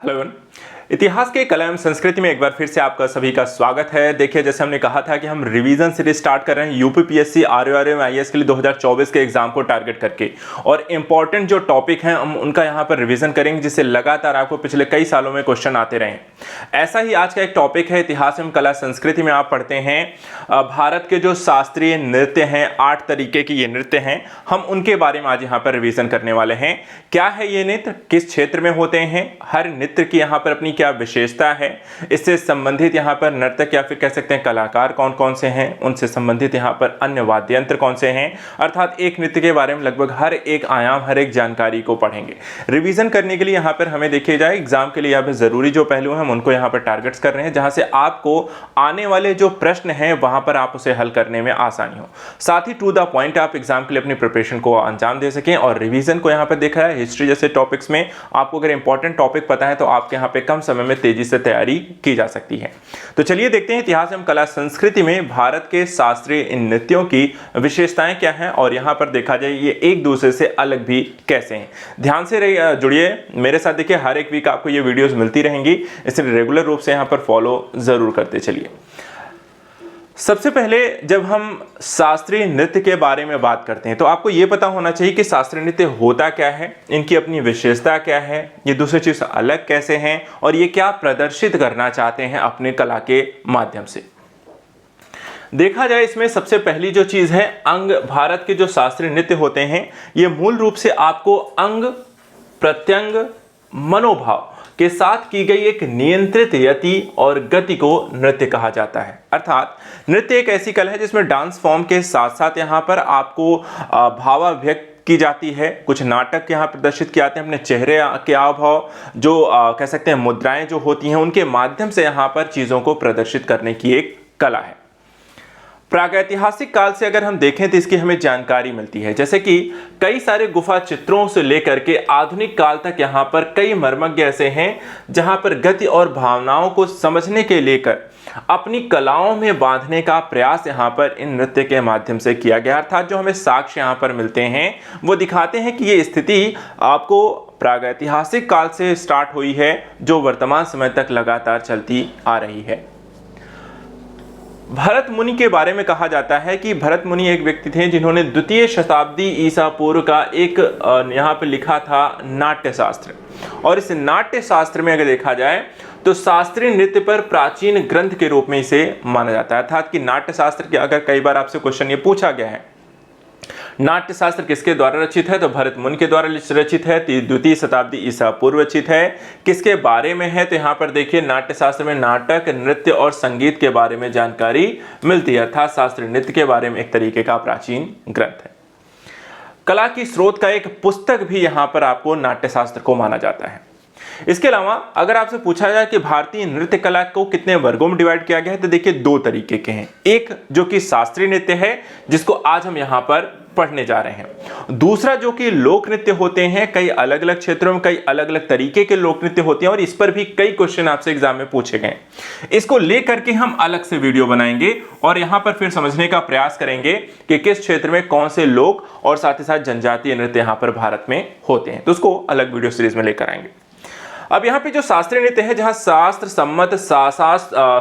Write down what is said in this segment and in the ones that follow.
Hello everyone. इतिहास के कला एवं संस्कृति में एक बार फिर से आपका सभी का स्वागत है। देखिए, जैसे हमने कहा था कि हम रिवीजन सीरीज स्टार्ट कर रहे हैं यूपीपीएससी आरआरबी एवं आईएएस के लिए 2024 के एग्जाम को टारगेट करके, और इंपॉर्टेंट जो टॉपिक हैं हम उनका यहाँ पर रिवीजन करेंगे, जिससे लगातार आपको पिछले कई सालों में क्वेश्चन आते रहे। ऐसा ही आज का एक टॉपिक है इतिहास एवं कला संस्कृति में। आप पढ़ते हैं भारत के जो शास्त्रीय नृत्य हैं, 8 तरीके के ये नृत्य हैं, हम उनके बारे में आज यहाँ पर रिवीजन करने वाले हैं। क्या है ये नृत्य, किस क्षेत्र में होते हैं, हर नृत्य की यहाँ पर अपनी क्या विशेषता है, इससे संबंधित यहाँ पर नर्तक या फिर कह सकते हैं कलाकार कौन कौन से हैं, उनसे संबंधित यहाँ पर अन्य वाद्य यंत्र कौन से हैं। अर्थात एक नृत्य के बारे में लगभग हर एक आयाम, हर एक जानकारी को पढ़ेंगे। रिवीजन करने के लिए यहाँ पर हमें देखिए जाए, एग्जाम के लिए यहाँ पर जरूरी जो पहलू हैं हम उनको यहाँ पर टारगेट्स कर रहे हैं, जहां से आपको आने वाले जो प्रश्न हैं वहां पर आप उसे हल करने में आसानी हो, साथ ही टू द पॉइंट आप एग्जाम के लिए अपनी प्रिपरेशन को अंजाम दे सकें। और रिवीजन को यहाँ पर देखा है, हिस्ट्री जैसे टॉपिक्स में आपको अगर इंपॉर्टेंट टॉपिक पता है तो आपके यहाँ पे कम समय में तेजी से तैयारी की जा सकती है। तो चलिए देखते हैं इतिहास एवं कला संस्कृति में भारत के शास्त्रीय नृत्यों की विशेषताएं क्या हैं, और यहाँ पर देखा जाए ये एक दूसरे से अलग भी कैसे हैं। ध्यान से जुड़िए मेरे साथ। देखिए, हर एक वीक आपको ये वीडियोस मिलती रहेंगी, इसलिए रेगुलर रूप से यहाँ पर फॉलो जरूर करते चलिए। सबसे पहले जब हम शास्त्रीय नृत्य के बारे में बात करते हैं तो आपको यह पता होना चाहिए कि शास्त्रीय नृत्य होता क्या है, इनकी अपनी विशेषता क्या है, ये दूसरे चीज से अलग कैसे हैं, और ये क्या प्रदर्शित करना चाहते हैं अपने कला के माध्यम से। देखा जाए इसमें सबसे पहली जो चीज है अंग। भारत के जो शास्त्रीय नृत्य होते हैं ये मूल रूप से आपको अंग, प्रत्यंग, मनोभाव के साथ की गई एक नियंत्रित यति और गति को नृत्य कहा जाता है। अर्थात नृत्य एक ऐसी कला है जिसमें डांस फॉर्म के साथ साथ यहाँ पर आपको भावाभिव्यक्त की जाती है। कुछ नाटक यहाँ प्रदर्शित किए जाते हैं, अपने चेहरे के हाव जो कह सकते हैं मुद्राएं जो होती हैं उनके माध्यम से यहाँ पर चीजों को प्रदर्शित करने की एक कला है। प्रागैतिहासिक काल से अगर हम देखें तो इसकी हमें जानकारी मिलती है, जैसे कि कई सारे गुफा चित्रों से लेकर के आधुनिक काल तक यहाँ पर कई मर्मज्ञ ऐसे हैं जहां पर गति और भावनाओं को समझने के लेकर अपनी कलाओं में बांधने का प्रयास यहाँ पर इन नृत्य के माध्यम से किया गया। अर्थात जो हमें साक्ष्य यहाँ पर मिलते हैं वो दिखाते हैं कि ये स्थिति आपको प्रागैतिहासिक काल से स्टार्ट हुई है, जो वर्तमान समय तक लगातार चलती आ रही है। भरत मुनि के बारे में कहा जाता है कि भरत मुनि एक व्यक्ति थे जिन्होंने द्वितीय शताब्दी ईसा पूर्व का एक यहाँ पे लिखा था नाट्य शास्त्र, और इस नाट्य शास्त्र में अगर देखा जाए तो शास्त्रीय नृत्य पर प्राचीन ग्रंथ के रूप में इसे माना जाता है। अर्थात कि नाट्य शास्त्र के अगर कई बार आपसे क्वेश्चन ये पूछा गया है नाट्य शास्त्र किसके द्वारा रचित है, तो भरत मुनि के द्वारा रचित है, द्वितीय शताब्दी ईसा पूर्व रचित है। किसके बारे में है, तो यहाँ पर देखिए नाट्य शास्त्र में नाटक, नृत्य और संगीत के बारे में जानकारी मिलती है। अर्थात शास्त्रीय नृत्य के बारे में एक तरीके का प्राचीन ग्रंथ है। कला की स्रोत का एक पुस्तक भी यहाँ पर आपको नाट्य शास्त्र को माना जाता है। इसके अलावा अगर आपसे पूछा जाए कि भारतीय नृत्य कला को कितने वर्गों में डिवाइड किया गया है, तो देखिए 2 तरीके के हैं। एक जो कि शास्त्रीय नृत्य है जिसको आज हम यहाँ पर पढ़ने जा रहे हैं, दूसरा जो कि लोक नृत्य होते हैं। कई अलग अलग क्षेत्रों में कई अलग अलग तरीके के लोक नृत्य होते हैं, और इस पर भी कई क्वेश्चन आपसे एग्जाम में पूछे गए। इसको लेकर के हम अलग से वीडियो बनाएंगे और यहां पर फिर समझने का प्रयास करेंगे कि किस क्षेत्र में कौन से लोक और साथ ही साथ जनजातीय नृत्य यहां पर भारत में होते हैं, तो उसको अलग वीडियो सीरीज में लेकर आएंगे। अब यहाँ पे जो शास्त्रीय नृत्य है जहाँ शास्त्र सम्मत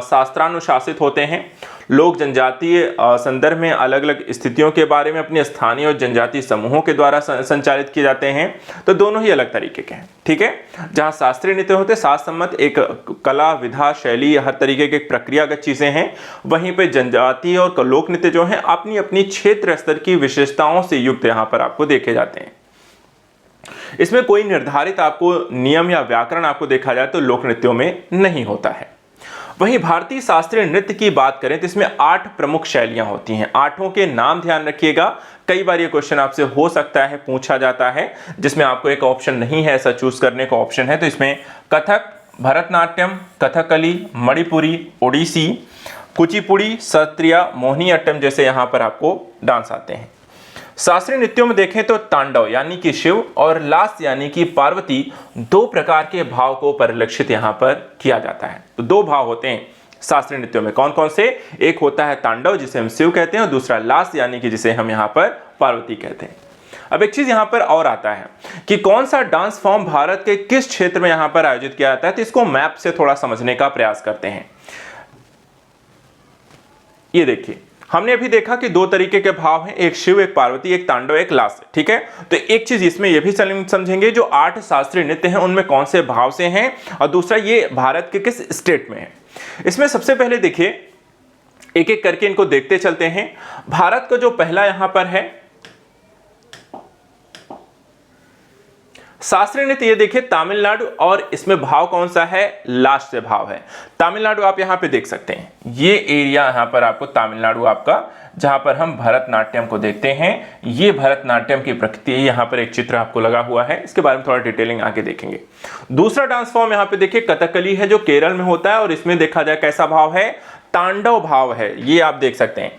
शास्त्रानुशासित होते हैं, लोग जनजातीय संदर्भ में अलग अलग स्थितियों के बारे में अपने स्थानीय और जनजातीय समूहों के द्वारा संचालित किए जाते हैं, तो दोनों ही अलग तरीके के हैं। ठीक है, जहाँ शास्त्रीय नृत्य होते हैं शास्त्र सम्मत एक कला, विधा, शैली, हर तरीके के प्रक्रियागत चीजें हैं, वहीं पे जनजातीय और लोक नृत्य जो है अपनी अपनी क्षेत्र स्तर की विशेषताओं से युक्त यहाँ पर आपको देखे जाते हैं। इसमें कोई निर्धारित आपको नियम या व्याकरण आपको देखा जाए तो लोक नृत्यों में नहीं होता है। वहीं भारतीय शास्त्रीय नृत्य की बात करें तो इसमें 8 प्रमुख शैलियां होती हैं। 8 के नाम ध्यान रखिएगा, कई बार ये क्वेश्चन आपसे हो सकता है पूछा जाता है, जिसमें आपको एक ऑप्शन नहीं है ऐसा चूज करने का ऑप्शन है। तो इसमें कथक, भरतनाट्यम, कथकली, मणिपुरी, ओडिसी, कुचिपुड़ी, सत्रिया, मोहिनीअट्टम जैसे यहाँ पर आपको डांस आते हैं। शास्त्रीय नृत्यों में देखें तो तांडव यानी कि शिव और लास यानी कि पार्वती 2 प्रकार के भाव को परिलक्षित यहाँ पर किया जाता है। तो 2 भाव होते हैं शास्त्रीय नृत्यों में, कौन कौन से? एक होता है तांडव जिसे हम शिव कहते हैं, और दूसरा लास यानी कि जिसे हम यहाँ पर पार्वती कहते हैं। अब एक चीज यहां पर और आता है कि कौन सा डांस फॉर्म भारत के किस क्षेत्र में यहां पर आयोजित किया जाता है, तो इसको मैप से थोड़ा समझने का प्रयास करते हैं। ये देखिए, हमने अभी देखा कि दो तरीके के भाव हैं, एक शिव, एक पार्वती, एक तांडव, एक लास्य, ठीक है। तो एक चीज इसमें यह भी समझेंगे जो 8 शास्त्रीय नृत्य हैं उनमें कौन से भाव से हैं, और दूसरा ये भारत के किस स्टेट में है। इसमें सबसे पहले देखिए, एक एक करके इनको देखते चलते हैं। भारत का जो पहला यहां पर है शास्त्रीय नृत्य, ये देखिए तमिलनाडु, और इसमें भाव कौन सा है, लास्य भाव है। तमिलनाडु आप यहां पे देख सकते हैं, ये एरिया यहां पर आपको तमिलनाडु आपका, जहां पर हम भरतनाट्यम को देखते हैं। ये भरतनाट्यम की प्रकृति है, यहां पर एक चित्र आपको लगा हुआ है, इसके बारे में थोड़ा डिटेलिंग आगे देखेंगे। दूसरा डांस फॉर्म यहां पे देखिए कथकली है, जो केरल में होता है, और इसमें देखा जाए कैसा भाव है, तांडव भाव है। ये आप देख सकते हैं,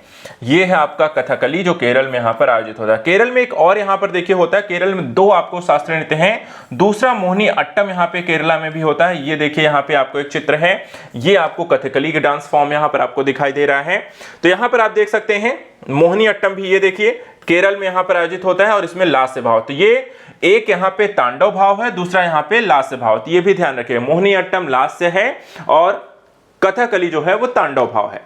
ये है आपका कथकली जो केरल में यहां पर आयोजित होता है। केरल में एक और यहां पर देखिए होता है, केरल में 2 आपको शास्त्रीय नृत्य हैं। दूसरा मोहिनी अट्टम यहां पे केरला में भी होता है। ये देखिए यहां पे आपको एक चित्र है, ये आपको कथकली के डांस फॉर्म यहां पर आपको दिखाई दे रहा है। तो यहां पर आप देख सकते हैं मोहिनी अट्टम भी, ये देखिए केरल में यहां पर आयोजित होता है, और इसमें लास्य भाव। तो ये एक यहां पे तांडव भाव है, दूसरा यहां पे लास्य भाव। तो ये भी ध्यान रखिए, मोहिनी अट्टम लास्य है और कथकली जो है वो तांडव भाव है।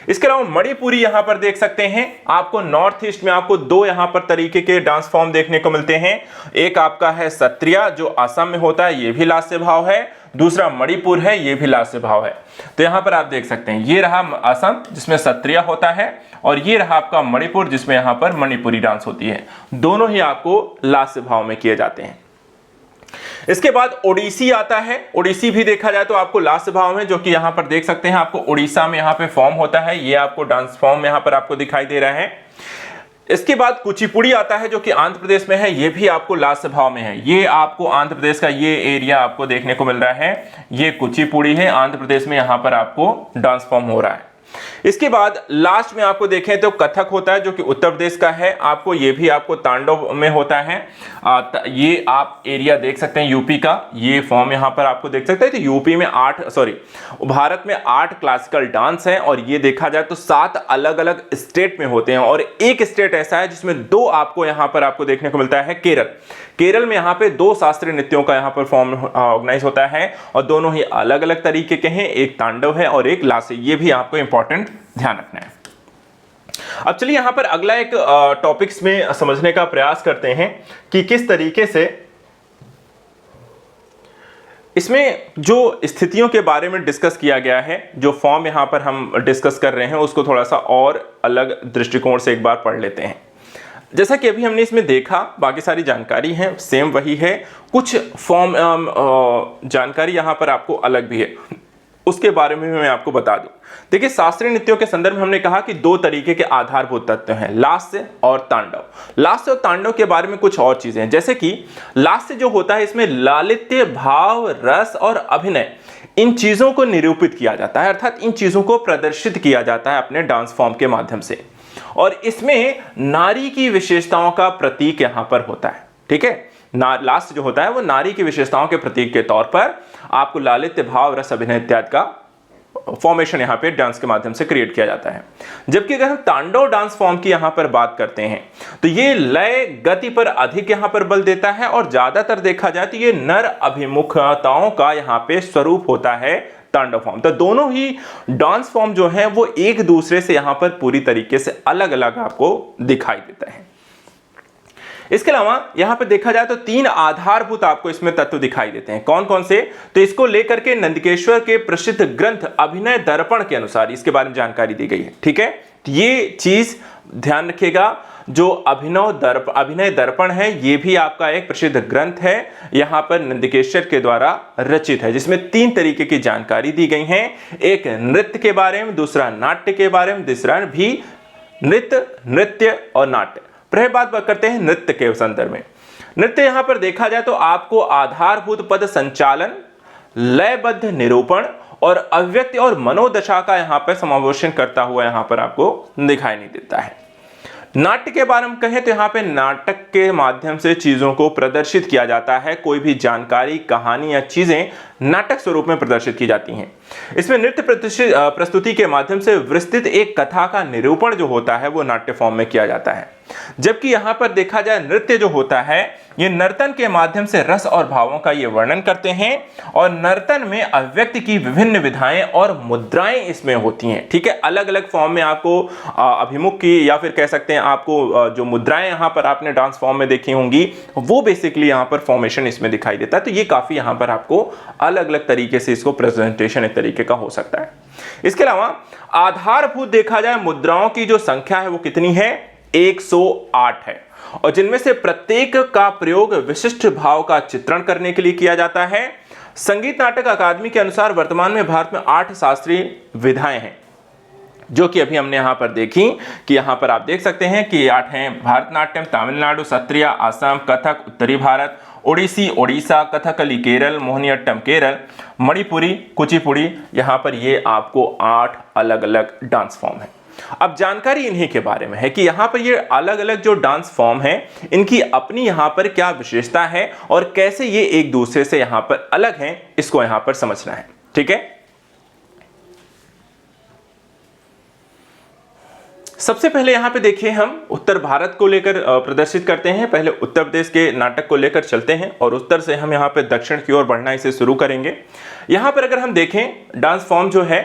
इसके अलावा मणिपुरी यहां पर देख सकते हैं, आपको नॉर्थ ईस्ट में आपको 2 यहां पर तरीके के डांस फॉर्म देखने को मिलते हैं। एक आपका है सत्रिया जो असम में होता है, ये भी लास्य भाव है। दूसरा मणिपुर है, ये भी लास्य भाव है। तो यहां पर आप देख सकते हैं, ये रहा असम जिसमें सत्रिया होता है, और ये रहा आपका मणिपुर जिसमें यहां पर मणिपुरी डांस होती है। दोनों ही आपको लास्य भाव में किए जाते हैं। इसके बाद ओडिसी आता है। ओडिसी भी देखा जाए तो आपको लास्य भाव में, जो कि यहां पर देख सकते हैं आपको उड़ीसा में यहां पे फॉर्म होता है। ये आपको डांस फॉर्म यहां पर आपको दिखाई दे रहा है। इसके बाद कुचिपुड़ी आता है जो कि आंध्र प्रदेश में है, ये भी आपको लास्य भाव में है। ये आपको आंध्र प्रदेश का ये एरिया आपको देखने को मिल रहा है, ये कुचिपुड़ी है, आंध्र प्रदेश में यहां पर आपको डांस फॉर्म हो रहा है। इसके बाद लास्ट में आपको देखें तो कथक होता है जो कि उत्तर प्रदेश का है, आपको ये भी आपको तांडव में होता है। ये आप एरिया देख सकते हैं यूपी का, ये फॉर्म यहां पर आपको देख सकते हैं। तो यूपी में भारत में 8 क्लासिकल डांस हैं, और ये देखा जाए तो 7 अलग अलग स्टेट में होते हैं, और एक स्टेट ऐसा है जिसमें 2 आपको यहां पर आपको देखने को मिलता है, केरल। केरल में यहां पे 2 शास्त्रीय नृत्यों का यहां पर फॉर्म ऑर्गेनाइज होता है, और दोनों ही अलग अलग तरीके के हैं, एक तांडव है और एक लास्य। ये भी आपको इंपॉर्टेंट ध्यान रखना है। अब चलिए यहां पर अगला एक टॉपिक्स में समझने का प्रयास करते हैं कि किस तरीके से इसमें जो स्थितियों के बारे में डिस्कस किया गया है, जो फॉर्म यहां पर हम डिस्कस कर रहे हैं उसको थोड़ा सा और अलग दृष्टिकोण से एक बार पढ़ लेते हैं। जैसा कि अभी हमने इसमें देखा, बाकी सारी जानकारी है सेम वही है, कुछ फॉर्म जानकारी यहां पर आपको अलग भी है, उसके बारे में मैं आपको बता दूं। देखिए शास्त्रीय नृत्यों के संदर्भ में हमने कहा कि 2 तरीके के आधारभूत तत्व हैं, लास्य और तांडव। लास्य और तांडव के बारे में कुछ और चीजें हैं, जैसे कि लास्य जो होता है इसमें लालित्य, भाव, रस और अभिनय, इन चीजों को निरूपित किया जाता है, अर्थात इन चीजों को प्रदर्शित किया जाता है अपने डांस फॉर्म के माध्यम से, और इसमें नारी की विशेषताओं का प्रतीक यहां पर होता है। ठीक है, लास्य जो होता है वो नारी की विशेषताओं के प्रतीक के तौर पर आपको लालित्य, भाव, रस, अभिनय इत्यादि का फॉर्मेशन यहां पे डांस के माध्यम से क्रिएट किया जाता है। जबकि अगर हम तांडव डांस फॉर्म की यहां पर बात करते हैं तो ये लय, गति पर अधिक यहां पर बल देता है, और ज्यादातर देखा जाए तो ये नर अभिमुखताओं का यहां पे स्वरूप होता है तांडव फॉर्म। तो दोनों ही डांस फॉर्म जो है वो एक दूसरे से यहां पर पूरी तरीके से अलग अलग आपको दिखाई देता है। इसके अलावा यहां पे देखा जाए तो 3 आधारभूत आपको इसमें तत्व दिखाई देते हैं। कौन कौन से? तो इसको लेकर के नंदकेश्वर के प्रसिद्ध ग्रंथ अभिनय दर्पण के अनुसार इसके बारे में जानकारी दी गई है। ठीक है, तो ये चीज ध्यान रखिएगा, जो अभिनय दर्पण है ये भी आपका एक प्रसिद्ध ग्रंथ है, यहां पर नंदकेश्वर के द्वारा रचित है, जिसमें 3 तरीके की जानकारी दी गई है। एक नृत्य के बारे में, दूसरा नाट्य के बारे में, तीसरा भी नृत्य और नाट्य। पहले बात करते हैं नृत्य के संदर्भ में। नृत्य यहां पर देखा जाए तो आपको आधारभूत पद संचालन, लयबद्ध निरूपण और अव्यक्ति और मनोदशा का यहां पर समावेशन करता हुआ यहां पर आपको दिखाई नहीं देता है। नाट्य के बारे में कहें तो यहां पे नाटक के माध्यम से चीजों को प्रदर्शित किया जाता है, कोई भी जानकारी, कहानी या चीजें नाटक स्वरूप में प्रदर्शित की जाती हैं। इसमें नृत्य प्रस्तुति के माध्यम से विस्तृत एक कथा का निरूपण जो होता है वो नाट्य फॉर्म में किया जाता है। जबकि यहां पर देखा जाए नृत्य जो होता है ये नर्तन के माध्यम से रस और भावों का ये वर्णन करते हैं और नर्तन में अभिव्यक्ति की विभिन्न विधाएं और मुद्राएं इसमें होती हैं। ठीक है, अलग अलग फॉर्म में आपको अभिमुख की या फिर कह सकते हैं आपको जो मुद्राएं यहां पर आपने डांस फॉर्म में देखी होंगी वो बेसिकली यहां पर फॉर्मेशन इसमें दिखाई देता है। तो ये काफी यहां पर आपको अलग अलग तरीके से इसको प्रेजेंटेशन एक तरीके का हो सकता है। इसके अलावा आधारभूत देखा जाए मुद्राओं की जो संख्या है वो कितनी है, 108 है और जिनमें से प्रत्येक का प्रयोग विशिष्ट भाव का चित्रण करने के लिए किया जाता है। संगीत नाटक अकादमी के अनुसार वर्तमान में भारत में 8 शास्त्रीय विधाएं हैं जो कि अभी हमने यहां पर देखी कि यहां पर आप देख सकते हैं कि 8 हैं भारतनाट्यम तमिलनाडु, सत्रिय असम, कथक उत्तरी भारत, ओडिसी ओडिशा, कथकली केरल, मोहिनीअट्टम केरल, मणिपुरी कुचिपुड़ी। यहां पर ये आपको 8 अलग अलग डांस फॉर्म है। अब जानकारी इन्हीं के बारे में है कि यहां पर ये अलग अलग जो डांस फॉर्म है इनकी अपनी यहां पर क्या विशेषता है और कैसे ये एक दूसरे से यहां पर अलग हैं, इसको यहां पर समझना है। ठीक है, सबसे पहले यहां पे देखिए हम उत्तर भारत को लेकर प्रदर्शित करते हैं। पहले उत्तर प्रदेश के नाटक को लेकर चलते हैं और उत्तर से हम यहां पे दक्षिण की ओर बढ़ना इसे शुरू करेंगे। यहां पर अगर हम देखें डांस फॉर्म जो है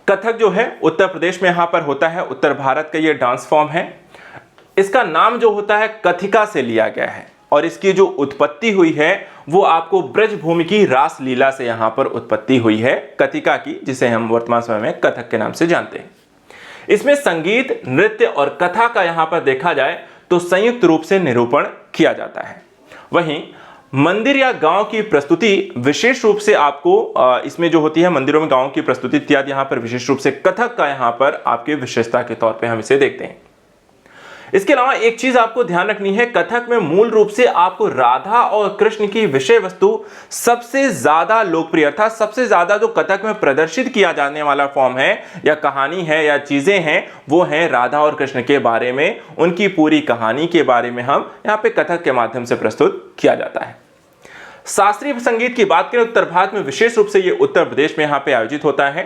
कथक जो है उत्तर प्रदेश में यहां पर होता है, उत्तर भारत का ये डांस फॉर्म है। इसका नाम जो होता है कथिका से लिया गया है और इसकी जो उत्पत्ति हुई है वो आपको ब्रजभूमि की रास लीला से यहां पर उत्पत्ति हुई है कथिका की, जिसे हम वर्तमान समय में कथक के नाम से जानते हैं। इसमें संगीत, नृत्य और कथा का यहां पर देखा जाए तो संयुक्त रूप से निरूपण किया जाता है। वहीं मंदिर या गांव की प्रस्तुति विशेष रूप से आपको इसमें जो होती है मंदिरों में गांव की प्रस्तुति इत्यादि यहां पर विशेष रूप से कथक का यहां पर आपके विशेषता के तौर पे हम इसे देखते हैं। इसके अलावा एक चीज आपको ध्यान रखनी है, कथक में मूल रूप से आपको राधा और कृष्ण की विषय वस्तु सबसे ज्यादा लोकप्रिय अर्थात सबसे ज्यादा जो कथक में प्रदर्शित किया जाने वाला फॉर्म है या कहानी है या चीजें हैं वो है राधा और कृष्ण के बारे में, उनकी पूरी कहानी के बारे में हम यहाँ पे कथक के माध्यम से प्रस्तुत किया जाता है। शास्त्रीय संगीत की बात करें उत्तर भारत में विशेष रूप से ये उत्तर प्रदेश में यहाँ पे आयोजित होता है।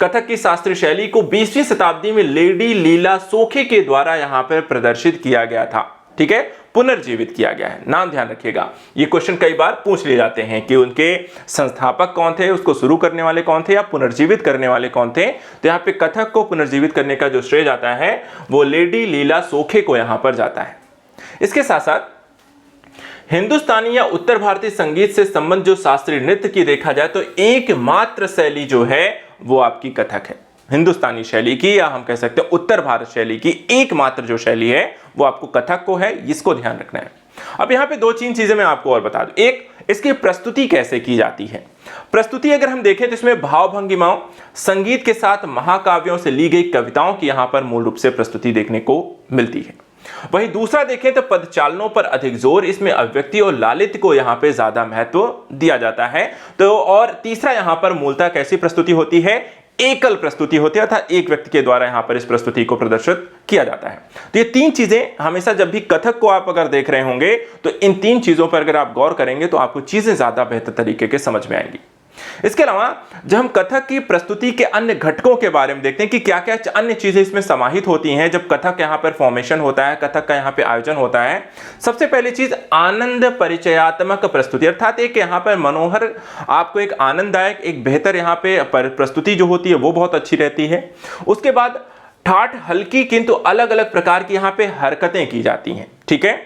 कथक की शास्त्रीय शैली को 20वीं शताब्दी में लेडी लीला सोखे के द्वारा यहां पर प्रदर्शित किया गया था। ठीक है, पुनर्जीवित किया गया है। नाम ध्यान रखिएगा, ये क्वेश्चन कई बार पूछ लिए जाते हैं कि उनके संस्थापक कौन थे, उसको शुरू करने वाले कौन थे या पुनर्जीवित करने वाले कौन थे। तो यहाँ पे कथक को पुनर्जीवित करने का जो श्रेय जाता है वो लेडी लीला सोखे को यहां पर जाता है। इसके साथ साथ हिंदुस्तानी या उत्तर भारतीय संगीत से संबंध जो शास्त्रीय नृत्य की देखा जाए तो एकमात्र शैली जो है वो आपकी कथक है। हिंदुस्तानी शैली की या हम कह सकते हैं उत्तर भारत शैली की एकमात्र जो शैली है वो आपको कथक को है, इसको ध्यान रखना है। अब यहां पे 2-3 चीजें मैं आपको और बता दूं। एक, इसकी प्रस्तुति कैसे की जाती है। प्रस्तुति अगर हम देखें तो इसमें भाव भंगिमाओं, संगीत के साथ महाकाव्यों से ली गई कविताओं की यहां पर मूल रूप से प्रस्तुति देखने को मिलती है। वहीं दूसरा देखें तो पदचालनों पर अधिक जोर, इसमें अभिव्यक्ति और लालित्य को यहां पे ज्यादा महत्व दिया जाता है। तो और तीसरा यहां पर मूलतः कैसी प्रस्तुति होती है, एकल प्रस्तुति होती है अर्थात एक व्यक्ति के द्वारा यहां पर इस प्रस्तुति को प्रदर्शित किया जाता है। तो ये 3 चीजें हमेशा जब भी कथक को आप अगर देख रहे होंगे तो इन 3 चीजों पर अगर आप गौर करेंगे तो आपको चीजें ज्यादा बेहतर तरीके के समझ में आएंगी। इसके अलावा जब हम कथक की प्रस्तुति के अन्य घटकों के बारे में देखते हैं कि क्या क्या अन्य चीजें इसमें समाहित होती हैं जब कथक यहां पर फॉर्मेशन होता है, कथक का यहां पे आयोजन होता है। सबसे पहली चीज आनंद परिचयात्मक प्रस्तुति अर्थात एक यहां पर मनोहर आपको एक आनंददायक एक बेहतर यहां पे प्रस्तुति जो होती है वो बहुत अच्छी रहती है। उसके बाद ठाठ हल्की किंतु अलग अलग प्रकार की यहां पे हरकतें की जाती हैं। ठीक है,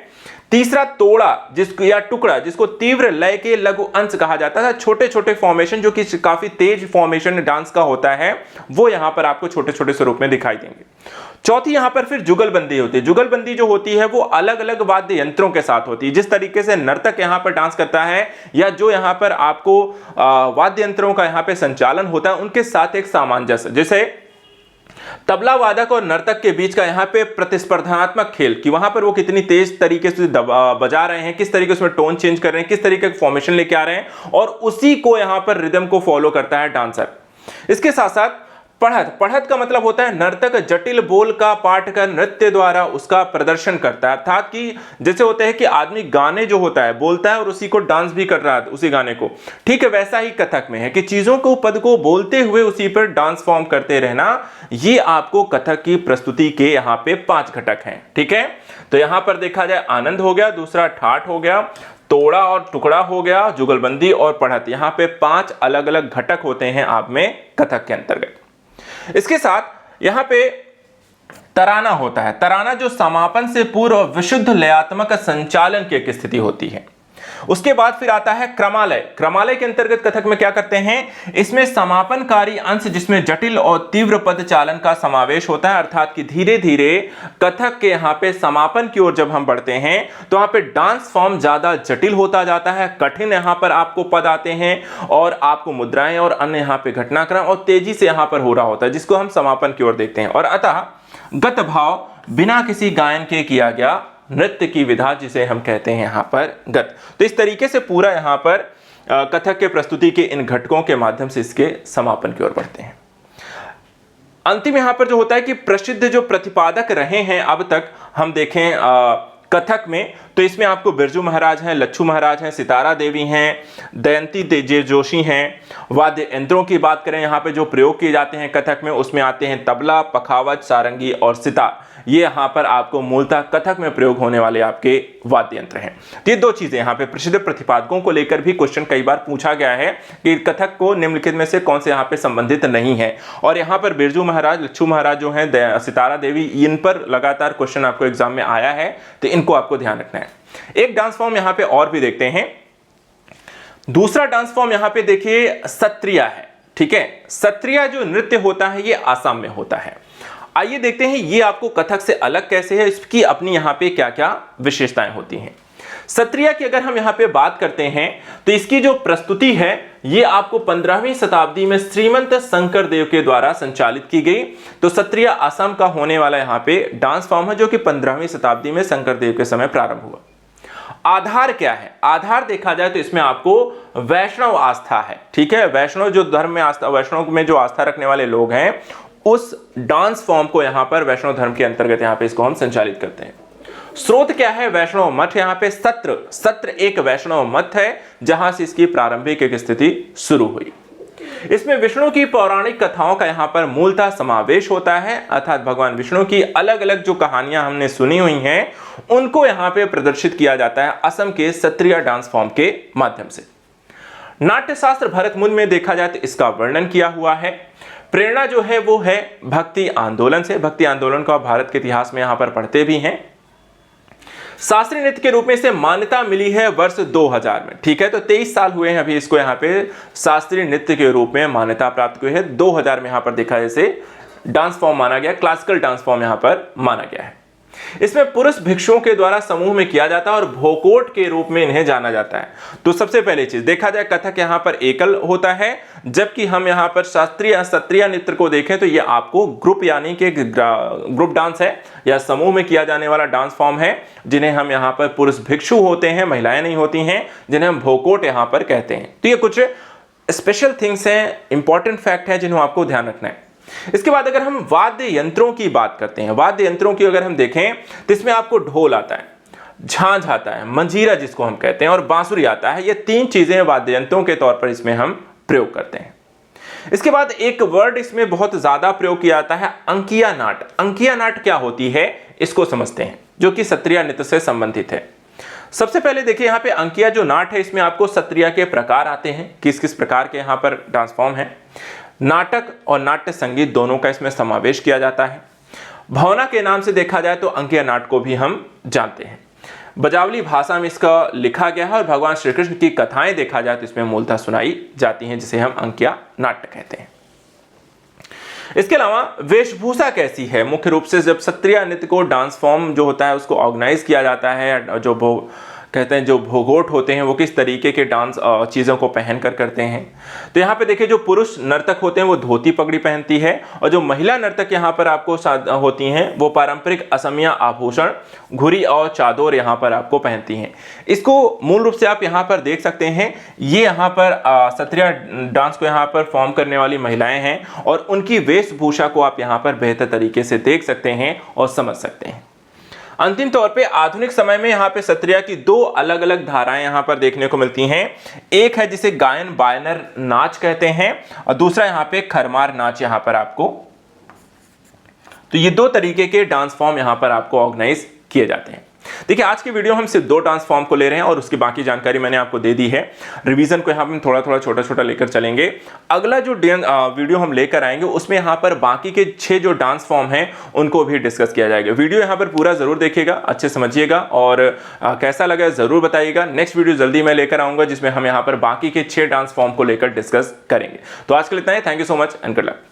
तीसरा तोड़ा जिसको या टुकड़ा जिसको तीव्र लय के लघु अंश कहा जाता है, छोटे छोटे फॉर्मेशन जो कि काफी तेज फॉर्मेशन डांस का होता है वो यहां पर आपको छोटे छोटे स्वरूप में दिखाई देंगे। चौथी यहां पर फिर जुगलबंदी होती है। जुगलबंदी जो होती है वो अलग अलग वाद्य यंत्रों के साथ होती है। जिस तरीके से नर्तक यहां पर डांस करता है या जो यहां पर आपको वाद्य यंत्रों का यहां पर संचालन होता है उनके साथ एक सामंजस्य, जैसे तबला वादक और नर्तक के बीच का यहाँ पे प्रतिस्पर्धात्मक खेल कि वहां पर वो कितनी तेज तरीके से बजा रहे हैं, किस तरीके से टोन चेंज कर रहे हैं, किस तरीके का फॉर्मेशन लेके आ रहे हैं और उसी को यहाँ पर रिदम को फॉलो करता है डांसर। इसके साथ साथ पढ़त, पढ़त का मतलब होता है नर्तक जटिल बोल का पाठ कर नृत्य द्वारा उसका प्रदर्शन करता है। अर्थात कि जैसे होता है कि आदमी गाने जो होता है बोलता है और उसी को डांस भी कर रहा है उसी गाने को, ठीक है, वैसा ही कथक में है कि चीजों को पद को बोलते हुए उसी पर डांस फॉर्म करते रहना। ये आपको कथक की प्रस्तुति के यहाँ पे 5 घटक हैं, ठीक है। तो यहां पर देखा जाए आनंद हो गया, दूसरा ठाठ हो गया, तोड़ा और टुकड़ा हो गया, जुगलबंदी और पढ़त। यहां पे 5 अलग अलग घटक होते हैं आप में कथक के अंतर्गत। इसके साथ यहां पे तराना होता है। तराना जो समापन से पूर्व विशुद्ध लयात्मक संचालन की एक स्थिति होती है। उसके बाद फिर आता है क्रमालय। क्रमालय के अंतर्गत कथक में क्या करते हैं, इसमें समापनकारी अंश जिसमें जटिल और तीव्र पद चालन का समावेश होता है। अर्थात कि धीरे धीरे कथक के यहाँ पे समापन की ओर जब हम बढ़ते हैं तो यहाँ पे डांस फॉर्म ज्यादा जटिल होता जाता है, कठिन यहाँ पर आपको पद आते हैं और आपको मुद्राएं और अन्य यहाँ पे घटनाक्रम और तेजी से यहाँ पर हो रहा होता है, जिसको हम समापन की ओर देखते हैं। और अतः गत भाव बिना किसी गायन के किया गया नृत्य की विधा, जिसे हम कहते हैं यहां पर गत। तो इस तरीके से पूरा यहां पर कथक के प्रस्तुति के इन घटकों के माध्यम से इसके समापन की ओर बढ़ते हैं। अंतिम यहां पर जो होता है कि प्रसिद्ध जो प्रतिपादक रहे हैं अब तक हम देखें कथक में, तो इसमें आपको बिरजू महाराज हैं, लच्छू महाराज हैं, सितारा देवी हैं, दयंती जे जोशी हैं। वाद्य यंत्रों की बात करें यहाँ पे जो प्रयोग किए जाते हैं कथक में, उसमें आते हैं तबला, पखावज, सारंगी और सितार। ये यहाँ पर आपको मूलतः कथक में प्रयोग होने वाले आपके वाद्य यंत्र हैं। तो ये 2 चीजें यहाँ पे प्रसिद्ध प्रतिपादकों को लेकर भी क्वेश्चन कई बार पूछा गया है कि कथक को निम्नलिखित में से कौन से यहाँ पे संबंधित नहीं है। और यहाँ पर बिरजू महाराज, लच्छू महाराज जो हैं, सितारा देवी, इन पर लगातार क्वेश्चन आपको एग्जाम में आया है, तो इनको आपको ध्यान रखना है। एक डांस फॉर्म यहाँ पे और भी देखते हैं। दूसरा डांस फॉर्म यहाँ पे देखिए सत्रिया है, ठीक है। सत्रिया जो नृत्य होता है ये आसाम में होता है। आइए देखते हैं ये आपको कथक से अलग कैसे है, इसकी अपनी यहाँ पे क्या क्या विशेषताएं होती हैं। सत्रिया की अगर हम यहाँ पे बात करते हैं तो इसकी जो प्रस्तुति है ये आपको 15वीं शताब्दी में श्रीमंत शंकर देव के द्वारा संचालित की गई। तो सत्रिया असम का होने वाला यहाँ पे डांस फॉर्म है जो कि 15वीं शताब्दी में शंकर देव के समय प्रारंभ हुआ। आधार क्या है, आधार देखा जाए तो इसमें आपको वैष्णव आस्था है, ठीक है। वैष्णव जो धर्म में आस्था, वैष्णव में जो आस्था रखने वाले लोग हैं उस डांस फॉर्म को यहां पर वैष्णव धर्म के अंतर्गत यहां पे इसको हम संचालित करते हैं। स्रोत क्या है, वैष्णव मठ। यहां पे सत्र एक वैष्णव मठ है जहां से इसकी प्रारंभिक एक स्थिति शुरू हुई। इसमें विष्णु की पौराणिक कथाओं का यहां पर मूलतः समावेश होता है। अर्थात भगवान विष्णु की अलग अलग जो कहानियां हमने सुनी हुई हैं उनको यहां पे प्रदर्शित किया जाता है असम के सत्रिया डांस फॉर्म के माध्यम से। नाट्यशास्त्र भरतमुनि में देखा जाए तो इसका वर्णन किया हुआ है। प्रेरणा जो है वो है भक्ति आंदोलन से। भक्ति आंदोलन को आप भारत के इतिहास में यहां पर पढ़ते भी हैं। शास्त्रीय नृत्य के रूप में इसे मान्यता मिली है वर्ष 2000 में, ठीक है। तो 23 साल हुए हैं अभी इसको यहाँ पे शास्त्रीय नृत्य के रूप में मान्यता प्राप्त हुई है। 2000 में यहाँ पर देखा जैसे डांस फॉर्म माना गया, क्लासिकल डांस फॉर्म यहाँ पर माना गया है। इसमें पुरुष भिक्षुओं के द्वारा समूह में किया जाता है और भोकोट के रूप में इन्हें जाना जाता है। तो सबसे पहली चीज देखा जाए कथक यहाँ पर एकल होता है, जबकि हम यहाँ पर शास्त्रीय सत्रिया नृत्य को देखें तो ये आपको ग्रुप यानी कि ग्रुप डांस है या समूह में किया जाने वाला डांस फॉर्म है, जिन्हें हम यहाँ पर पुरुष भिक्षु होते हैं, महिलाएं नहीं होती हैं, जिन्हें हम भोकोट यहाँ पर कहते हैं। तो ये कुछ स्पेशल थिंग्स हैं, इंपॉर्टेंट फैक्ट है जिन्हें आपको ध्यान रखना है। इसके बाद अगर हम वाद्य यंत्रों की बात करते हैं, वाद्य यंत्रों की अगर हम देखें तो इसमें आपको ढोल आता है, झांझ आता है, मंजीरा जिसको हम कहते हैं, और बांसुरी आता है। ये 3 चीजें वाद्य यंत्रों के तौर पर इसमें हम प्रयोग करते हैं। इसके बाद एक वर्ड इसमें बहुत ज्यादा प्रयोग किया जाता है, अंकिया नाट। अंकिया नाट क्या होती है इसको समझते हैं, जो कि सत्रिया नृत्य से संबंधित है। सबसे पहले देखिए यहाँ पे अंकिया जो नाट है इसमें आपको सत्रिया के प्रकार आते हैं, किस किस प्रकार के यहाँ पर डांस फॉर्म है। नाटक और नाट्य संगीत दोनों का इसमें समावेश किया जाता है। भावना के नाम से देखा जाए तो अंकिया नाट को भी हम जानते हैं। बजावली भाषा में इसका लिखा गया है और भगवान श्री कृष्ण की कथाएं देखा जाए तो इसमें मूलतः सुनाई जाती हैं, जिसे हम अंकिया नाट्य कहते हैं। इसके अलावा वेशभूषा कैसी है, मुख्य रूप से जब सत्रिया नृत्य को डांस फॉर्म जो होता है उसको ऑर्गेनाइज किया जाता है, जो कहते हैं जो भोगोट होते हैं वो किस तरीके के डांस चीज़ों को पहन कर करते हैं। तो यहाँ पे देखिए जो पुरुष नर्तक होते हैं वो धोती पगड़ी पहनती है, और जो महिला नर्तक यहाँ पर आपको होती हैं वो पारंपरिक असमिया आभूषण घुरी और चादर यहाँ पर आपको पहनती हैं। इसको मूल रूप से आप यहाँ पर देख सकते हैं, ये यहाँ पर सत्रिया डांस को यहाँ पर फॉर्म करने वाली महिलाएं हैं, और उनकी वेशभूषा को आप यहाँ पर बेहतर तरीके से देख सकते हैं और समझ सकते हैं। अंतिम तौर पे आधुनिक समय में यहाँ पे सत्रिया की दो अलग अलग धाराएं यहाँ पर देखने को मिलती हैं। एक है जिसे गायन बायनर नाच कहते हैं, और दूसरा यहाँ पे खरमार नाच यहाँ पर आपको। तो ये दो तरीके के डांस फॉर्म यहाँ पर आपको ऑर्गेनाइज किए जाते हैं। देखिए आज की वीडियो हम सिर्फ दो डांस फॉर्म को ले रहे हैं और उसकी बाकी जानकारी मैंने आपको दे दी है। रिवीजन को यहाँ पर थोड़ा थोड़ा छोटा छोटा लेकर चलेंगे। अगला जो वीडियो हम लेकर आएंगे उसमें यहाँ पर बाकी के 6 जो डांस फॉर्म हैं उनको भी डिस्कस किया जाएगा। वीडियो यहाँ पर पूरा जरूर देखिएगा, अच्छे समझिएगा, और कैसा लगा जरूर बताइएगा। नेक्स्ट वीडियो जल्दी मैं लेकर आऊंगा जिसमें हम यहाँ पर बाकी के 6 डांस फॉर्म को लेकर डिस्कस करेंगे। तो आज के लिए इतना ही। Thank you so much and good luck.